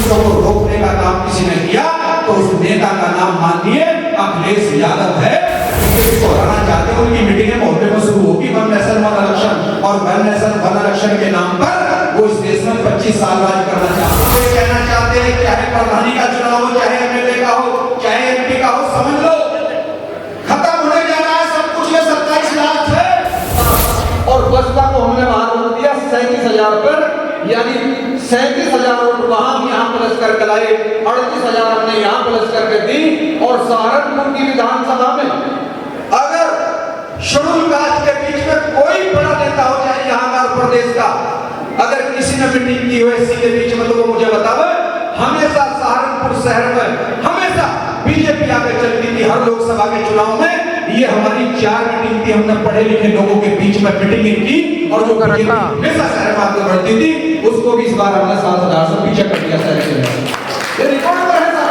सीटों को रोकने का काम किसी ने किया तो उस नेता का नाम माननीय अखिलेश यादव है। इसको हराना चाहते हैं। उनकी मीटिंग मोहल्ले में शुरू होगी, वन नेशन वन इलेक्शन, और वन नेशन वन इलेक्शन के नाम पर वो इस देश में 25 साल राज करना चाहते हैं। ये कहना चाहते हैं चाहे प्रधानी का चुनाव हो, चाहे एमएलए का हो, चाहे एमपी का हो, समझ लो खत्म होने जा रहा है सब कुछ। ये 27 लाख है और बसपा को हमने बाहर रोक दिया 37,000 पर, यानी 37,000 वोट वहां यहाँ प्लस करके लाए, 38,000 हमने यहाँ प्लस करके दी। और सहारनपुर की विधानसभा में अगर शेड्यूल कास्ट के बीच में कोई बड़ा नेता हो, चाहे यहाँ का प्रदेश का, अगर किसी ने मीटिंग की हो एससी के बीच में तो वो मुझे बताओ। हमेशा सहारनपुर शहर में हमेशा बीजेपी आगे चलती थी हर लोकसभा के चुनाव में। ये हमारी 4 मीटिंग थी, हमने पढ़े लिखे लोगों के बीच में मीटिंग की और जो हमेशा शहर में आगे बढ़ती थी उसको भी इस बार हमने 7,000 से पीछे कर दिया शहर से। ये रिकॉर्ड पर है सर।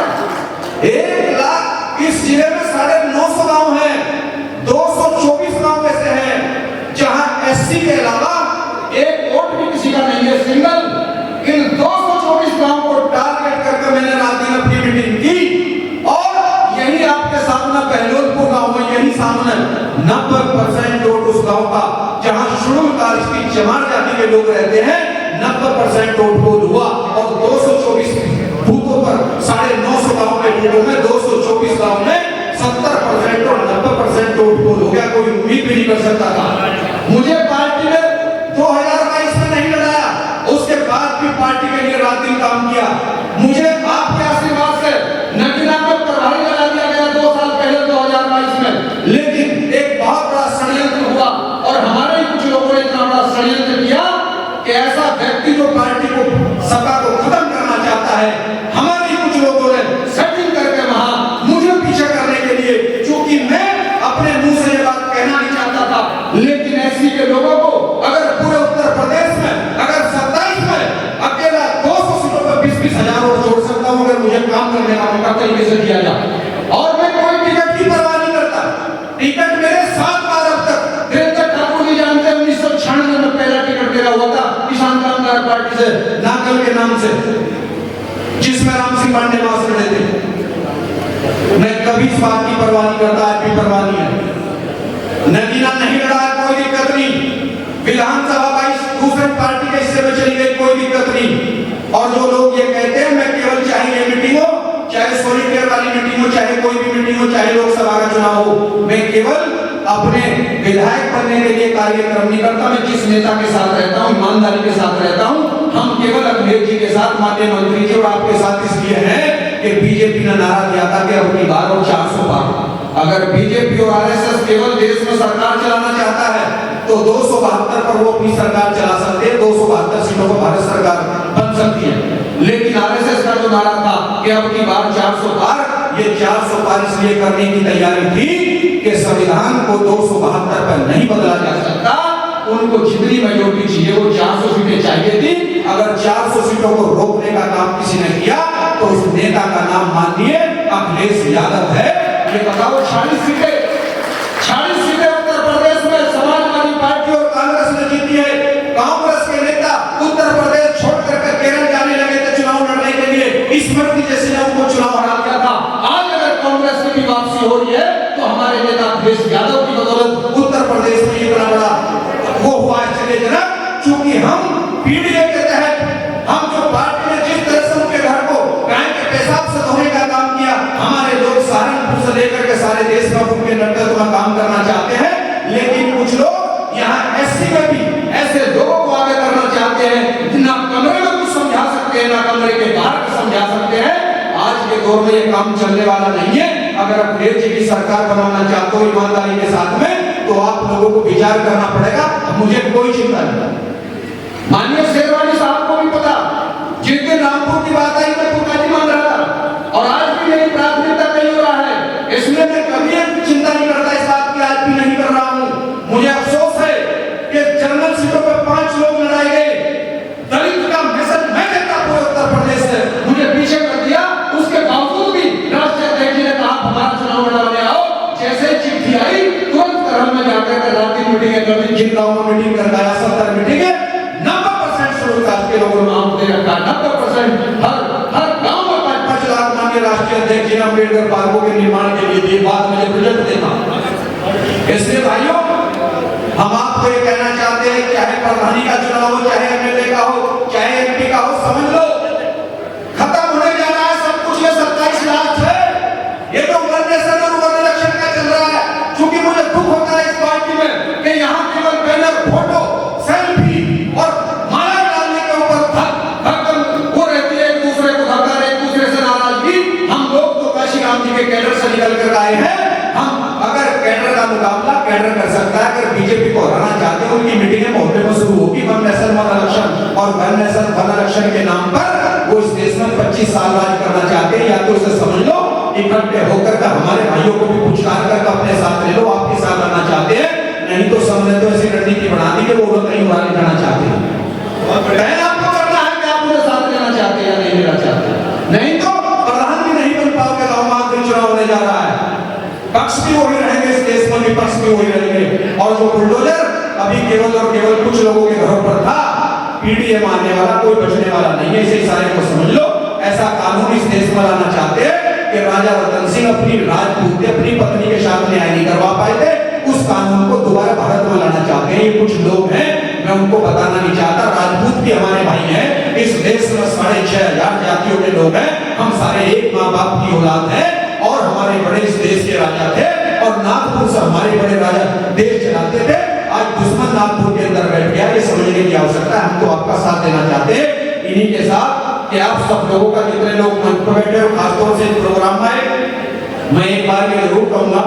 1 लाख इस जिले में 950 गांव हैं, 224 गांव ऐसे हैं जहां एससी के अलावा एक वोट भी किसी का नहीं है, सिंगल। इन 224 गांव को टारगेट करके मैंने रात दिन अपनी मीटिंग की और यही आपके सामने बहलोलपुर गांव में यही सामने 90% वोट उस गांव का जहां शेड्यूल कास्ट की चमार जाति के लोग रहते हैं 90% वोट पोल हुआ। और 224 बूथों पर 950 गांव के बूथों में 224 गांव में 70% और 90% वोट पोल हो गया। कोई उम्मीद भी नहीं कर सकता था। मुझे पार्टी ने 2022 में नहीं लड़ाया, उसके बाद भी पार्टी के लिए रात दिन काम किया। मुझे आपके आशीर्वाद से नगीना में प्रभारी लगा दिया गया 2 साल पहले 2022 में, लेकिन एक बहुत बड़ा षड्यंत्र हुआ और हमारे कुछ लोगों ने इतना बड़ा षड्यंत्र किया कि ऐसा व्यक्ति जो पार्टी को सत्ता को खत्म करना चाहता है, हमारे कुछ लोगों ने सेटिंग करके वहां मुझे पीछे करने के लिए, क्योंकि मैं अपने मुंह से ये बात कहना नहीं चाहता था, लेकिन एससी के लोगों को अगर पूरे उत्तर प्रदेश में अगर 27 में अकेला 200 सीटों पर 20-20 हजार वोट जोड़ सकता हूं अगर मुझे काम करने का मौका तरीके से दिया जाए। और मैं कोई टिकट की परवाह नहीं करता। टिकट मेरे 7 बार अब तक वीरेंद्र ठाकुर जी जानते हैं 1996 में पहला टिकट मेरा हुआ था किसान कामगार पार्टी से नागल के नाम से, जिसमें राम सिंह पांडे मास खड़े थे। मैं कभी इस बात की परवाह नहीं करता, आज भी परवाह नहीं है। नगीना नहीं लड़ा, कोई दिक्कत नहीं। विधानसभा 22 दूसरे पार्टी के हिस्से में चली गई, कोई दिक्कत नहीं। और जो लोग ये कहते हैं मैं केवल चाहे ये मीटिंग हो, चाहे सॉलिटेयर वाली मीटिंग हो, चाहे कोई भी मीटिंग हो, चाहे लोकसभा का चुनाव हो, मैं केवल अपने विधायक बनने के लिए कार्यक्रम नहीं करता। मैं जिस नेता के साथ रहता हूँ ईमानदारी के साथ रहता हूँ। हम केवल अखिलेश जी के साथ, माननीय मंत्री जी और आपके साथ इसलिए हैं कि बीजेपी ने नारा दिया था कि अब की बार और 400 पार। अगर बीजेपी और आरएसएस केवल देश में सरकार चलाना चाहता है तो 272 पर वो अपनी सरकार चला सकते हैं, 272 सीटों पर भारत सरकार बन सकती है। लेकिन आरएसएस का जो नारा था कि अब की बार 400 पार, ये 400 पार इसलिए करने की तैयारी थी कि संविधान को 272 पर नहीं बदला जा सकता। उनको जितनी मेजोरिटी चाहिए वो 400 सीटें चाहिए थी। अगर 400 सीटों को रोकने का काम किसी ने किया तो उस नेता का नाम माननीय अखिलेश यादव है। ये बताओ 40 सीटें उत्तर प्रदेश में समाजवादी पार्टी और कांग्रेस ने जीती है। कांग्रेस के नेता उत्तर प्रदेश छोड़कर के केरल जाने लगे थे चुनाव लड़ने के लिए। स्मृति जैसे ने उनको चुनाव हरा दिया था। आज अगर कांग्रेस की भी वापसी हो रही है तो हमारे नेता अखिलेश यादव की बदौलत उत्तर प्रदेश में इतना बड़ा वो हुआ है चलेजनक। क्योंकि हम पीडीए के तहत हम जो पार्टी ने जिस तरह से उनके घर को गाय के पेशाब से धोने का काम किया, हमारे लोग सहारनपुर से लेकर के सारे देश में उनके नेतृत्व में काम करना चाहते हैं। लेकिन कुछ लोग यहाँ एससी में भी ऐसे लोगों को आगे करना चाहते हैं, ना कमरे में कुछ समझा सकते हैं, ना कमरे के बाहर कुछ समझा सकते हैं। आज के दौर में ये काम चलने वाला नहीं है। अगर अखिलेश जी की सरकार बनाना चाहते हो ईमानदारी के साथ में तो आप लोगों को विचार करना पड़ेगा। मुझे कोई चिंता नहीं। माननीय शेरवानी साहब को भी पता, जिस दिन रामपुर की बात आई मैं पुकारी मान रहा था और आज भी मेरी प्राथमिकता नहीं हो रहा है। इसलिए मैं कभी चिंता नहीं करता इस बात की, आज भी नहीं कर रहा हूं। मुझे अफसोस है कि जनरल सीटों पर 5 लोग लड़ाए गए। दलित का मैसेज मैं देता पूरे उत्तर प्रदेश से, मुझे पीछे कर दिया। उसके बावजूद भी राष्ट्रीय अध्यक्ष जी ने कहा हमारा चुनाव लड़ाने आओ। जैसे चिट्ठी आई तुरंत घर में जाकर रात की मीटिंग कर दी। जिन गाँव में मीटिंग करता है 70 मीटिंग 90% राष्ट्रीय अध्यक्ष जी अम्बेडकर पार्कों के निर्माण के लिए दिए, बात मुझे प्रोजेक्ट देना। इसलिए भाइयों, हम आपको ये कहना चाहते हैं, चाहे प्रधानी का चुनाव हो, चाहे एमएलए का हो, चाहे एमपी का हो, समझ लो खत्म होने जा रहा है सब कुछ। ये 27 लाख है, ये तो वन नेशन और वन इलेक्शन का चल रहा है। क्योंकि मुझे दुख होता है इस पार्टी में कि यहाँ केवल बैनर, फोटो, सेल्फी और माला डालने के ऊपर वो रहती है, एक दूसरे को धक्का, एक दूसरे से नाराजगी। हम लोग तो काशी राम जी के कैडर से निकल कर आए हैं। हम अगर कैडर का मुकाबला कैडर कर सकता है, अगर बीजेपी को हराना चाहते हैं, उनकी मीटिंगें मोहल्ले में शुरू होगी, वन नेशन वन इलेक्शन और वन नेशन वन इलेक्शन के नाम पर वो इस देश में 25 साल राज करना चाहते हैं। या तो उसे समझ लो, इकट्ठे होकर के हमारे भाइयों को भी पुचकार करके अपने साथ ले लो, आपके साथ आना चाहते हैं। नहीं तो समझे तो ऐसी रणनीति बना दी कि वो लोग कहीं उड़ा ले जाना चाहते हैं। आपको करना है कि आप मुझे साथ लेना चाहते हैं या नहीं लेना चाहते, नहीं तो प्रधान भी नहीं बन पाओगे। तो चुनाव होने जा रहा है, पक्ष भी वही रहेंगे इस देश में, विपक्ष भी वही रहेंगे। और जो बुलडोजर अभी केवल और केवल कुछ लोगों के घरों पर था, पीडीए मारने वाला कोई बचने वाला नहीं है। इसे सारे को समझ लो। ऐसा कानून इस देश में लाना चाहते हैं कि राजा रतन सिंह अपनी राजपूत अपनी पत्नी के साथ न्याय नहीं करवा पाए थे, उस कानून को दोबारा भारत में लाना चाहते हैं। ये कुछ लोग हैं, मैं उनको बताना नहीं चाहता, राजपूत भी हमारे भाई हैं। इस देश में 6500 जातियों के लोग हैं, हम सारे एक माँ बाप की औलाद हैं और हमारे बड़े इस देश के राजा थे और नागपुर से हमारे बड़े राजा देश चलाते थे। आज दुश्मन नागपुर के अंदर बैठ गया, ये समझने की आवश्यकता है। हम तो आपका साथ देना चाहते हैं इन्हीं के साथ कि आप सब लोगों का, जितने लोग मंच पर बैठे और खासतौर से प्रोग्राम में, मैं एक बार ये जरूर कहूंगा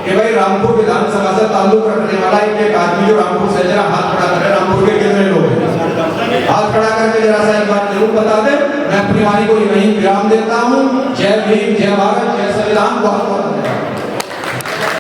कि भाई रामपुर विधानसभा से ताल्लुक रखने वाला एक आदमी जो रामपुर से जरा हाथ खड़ा करे, रामपुर के कितने लोग हैं, हाथ खड़ा करके जरा सा एक बार जरूर बता दें। मैं अपनी वाणी को यहीं विराम देता हूँ। जय भीम, जय भारत, जय संविधान। बहुत